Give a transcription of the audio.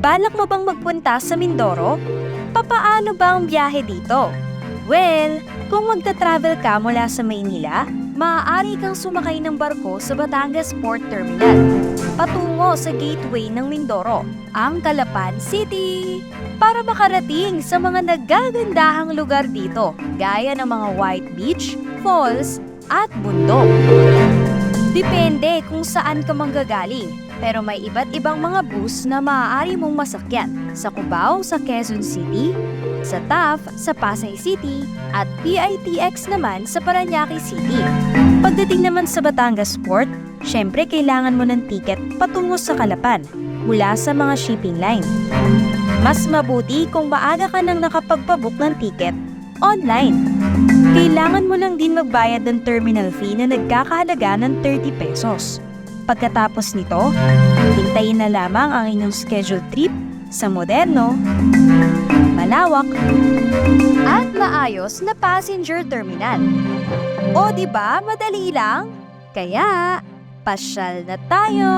Balak mo bang magpunta sa Mindoro? Papaano ba ang biyahe dito? Well, kung magta-travel ka mula sa Maynila, maaari kang sumakay ng barko sa Batangas Port Terminal patungo sa gateway ng Mindoro, ang Calapan City, para makarating sa mga nagagandahang lugar dito gaya ng mga White Beach, Falls at bundok. Depende kung saan ka manggagaling, pero may iba't ibang mga bus na maaari mong masakyan sa Cubao sa Quezon City, sa TAF sa Pasay City, at PITX naman sa Parañaque City. Pagdating naman sa Batangas Port, syempre kailangan mo ng tiket patungo sa Calapan mula sa mga shipping line. Mas mabuti kung maaga ka nang nakapagpabook ng tiket online. Kailangan mo lang din magbayad ng terminal fee na nagkakahalaga ng 30 pesos. Pagkatapos nito, hintayin na lamang ang inyong scheduled trip sa moderno, malawak, at maayos na passenger terminal. O diba, madali lang? Kaya, pasyal na tayo!